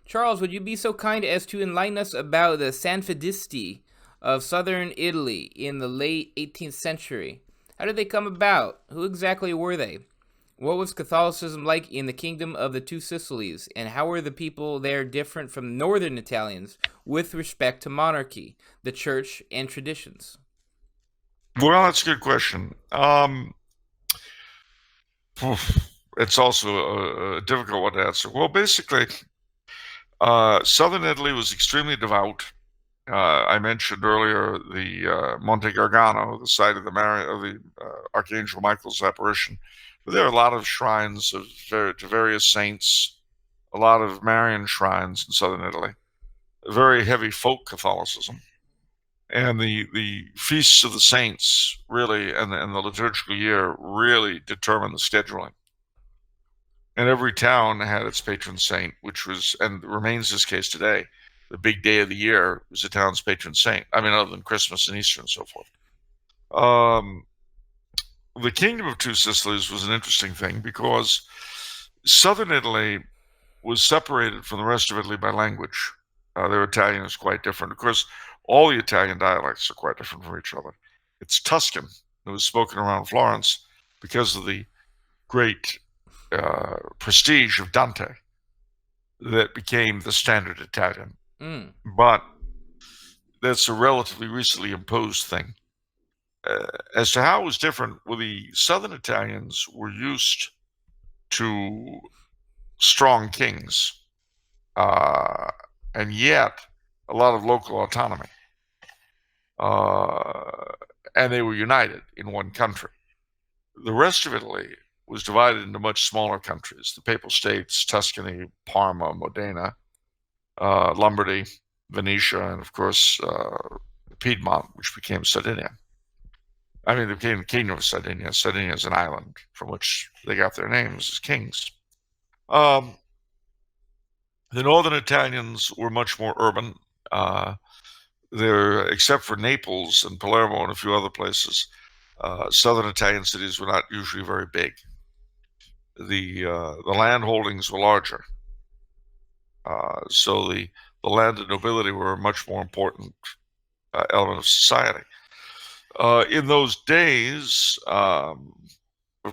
Charles, would you be so kind as to enlighten us about the Sanfedisti of Southern Italy in the late 18th century? How did they come about? Who exactly were they? What was Catholicism like in the kingdom of the Two Sicilies, and how were the people there different from northern Italians with respect to monarchy, the church, and traditions? Well, that's a good question. It's also a difficult one to answer. Well, basically, southern Italy was extremely devout. I mentioned earlier the Monte Gargano, the site of the Archangel Michael's apparition. But there are a lot of shrines to various saints, a lot of Marian shrines in southern Italy. A very heavy folk Catholicism, and the feasts of the saints really, and the liturgical year really determine the scheduling. And every town had its patron saint, which was and remains this case today. The big day of the year was the town's patron saint. I mean, other than Christmas and Easter and so forth. Um, the Kingdom of Two Sicilies was an interesting thing because southern Italy was separated from the rest of Italy by language. Their Italian is quite different. Of course, all the Italian dialects are quite different from each other. It's Tuscan. It was spoken around Florence because of the great prestige of Dante that became the standard Italian. Mm. But that's a relatively recently imposed thing. As to how it was different, well, the southern Italians were used to strong kings, uh, and yet a lot of local autonomy. And they were united in one country. The rest of Italy was divided into much smaller countries: the Papal States, Tuscany, Parma, Modena, Lombardy, Venetia, and of course Piedmont, which became Sardinia. I mean, they became the Kingdom of Sardinia. Sardinia is an island from which they got their names as kings. Um, the northern Italians were much more urban. There, except for Naples and Palermo and a few other places, southern Italian cities were not usually very big. The land holdings were larger, so the landed nobility were a much more important element of society. In those days, of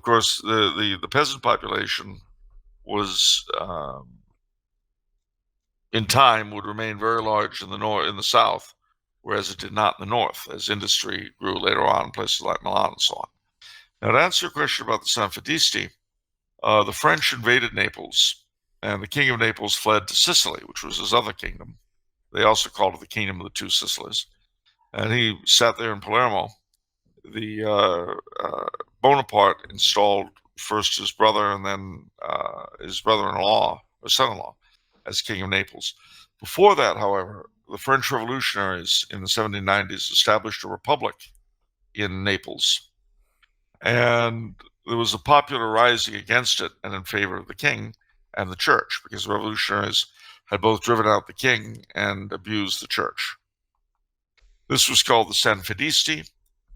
course, the peasant population was in time would remain very large in the south, whereas it did not in the north, as industry grew later on in places like Milan and so on. Now, to answer your question about the Sanfedisti, the French invaded Naples, and the king of Naples fled to Sicily, which was his other kingdom. They also called it the Kingdom of the Two Sicilies, and he sat there in Palermo. The Bonaparte installed first his brother and then his brother-in-law or son-in-law as king of Naples. Before that, however, the French revolutionaries in the 1790s established a republic in Naples, and there was a popular rising against it and in favor of the king and the church, because the revolutionaries had both driven out the king and abused the church. This was called the Sanfedisti.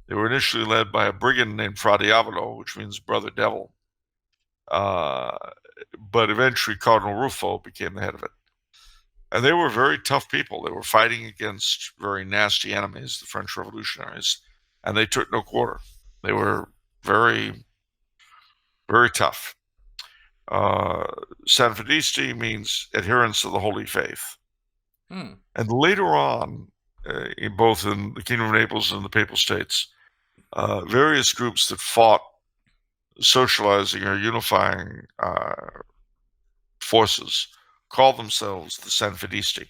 They were initially led by a brigand named Fra Diavolo, which means brother devil. Uh, but eventually Cardinal Ruffo became the head of it. And they were very tough people. They were fighting against very nasty enemies, the French revolutionaries, and they took no quarter. They were very, very tough. Uh, Sanfedisti means adherents of the Holy Faith. Hmm. And later on, both in the Kingdom of Naples and the Papal States, various groups that fought socializing or unifying forces called themselves the Sanfedisti.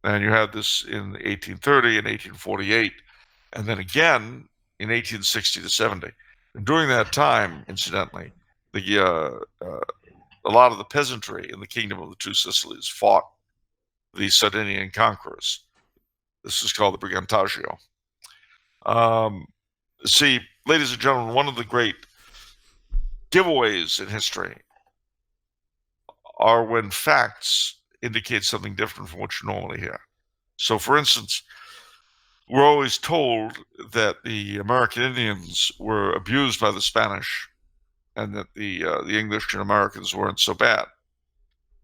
And you had this in 1830 and 1848, and then again in 1860 to 70. And during that time, incidentally, a lot of the peasantry in the Kingdom of the Two Sicilies fought the Sardinian conquerors. This is called the Brigantaggio. Um, See, ladies and gentlemen, one of the great giveaways in history are when facts indicate something different from what you normally hear. So, for instance, we're always told that the American Indians were abused by the Spanish and that the English and Americans weren't so bad.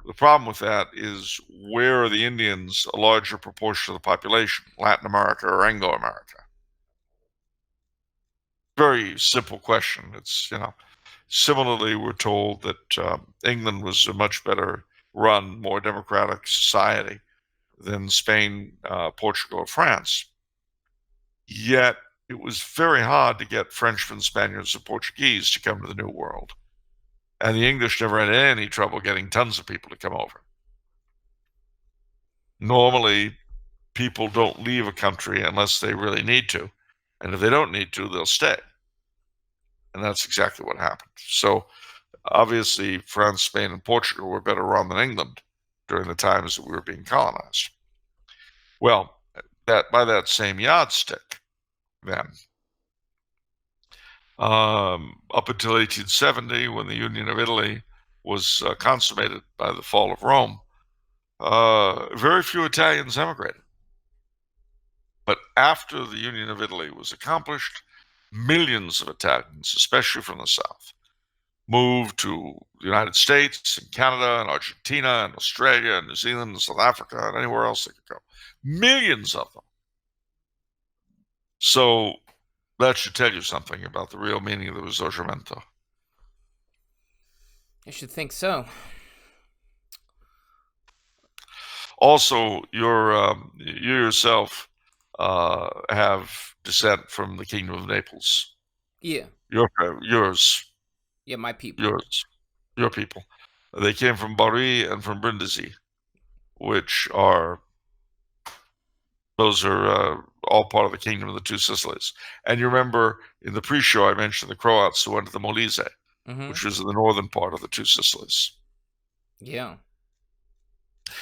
The problem with that is, where are the Indians a larger proportion of the population, Latin America or Anglo-America? Very simple question. It's, similarly, we're told that England was a much better run, more democratic society than Spain, Portugal, or France. Yet it was very hard to get Frenchmen, Spaniards, and Portuguese to come to the New World. And the English never had any trouble getting tons of people to come over. Normally, people don't leave a country unless they really need to. And if they don't need to, they'll stay. And that's exactly what happened. So obviously, France, Spain, and Portugal were better run than England during the times that we were being colonized. Well, by that same yardstick, then, up until 1870, when the Union of Italy was consummated by the fall of Rome, very few Italians emigrated. But after the Union of Italy was accomplished, millions of Italians, especially from the South, moved to the United States and Canada and Argentina and Australia and New Zealand and South Africa and anywhere else they could go. Millions of them. So that should tell you something about the real meaning of the Risorgimento. I should think so. Also, you yourself have descent from the Kingdom of Naples. Yeah. Yours. Yeah, my people. Your people. They came from Bari and from Brindisi, those are all part of the Kingdom of the Two Sicilies. And you remember in the pre-show I mentioned the Croats who went to the Molise, which was in the northern part of the Two Sicilies. Yeah.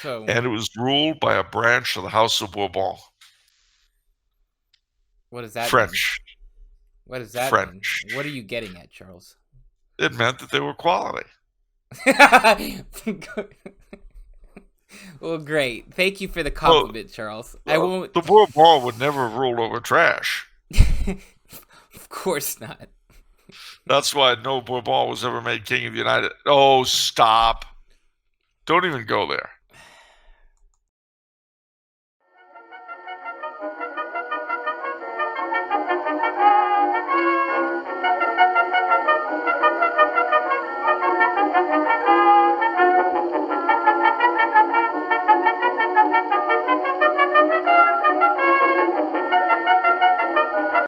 So. And it was ruled by a branch of the House of Bourbon. What does that French. mean? What does that French. mean? What are you getting at, Charles? It meant that they were quality. Well, great. Thank you for the compliment, Charles. I won't. The Bourbon would never have ruled over trash. Of course not. That's why no Bourbon was ever made king of the United. Oh, stop! Don't even go there.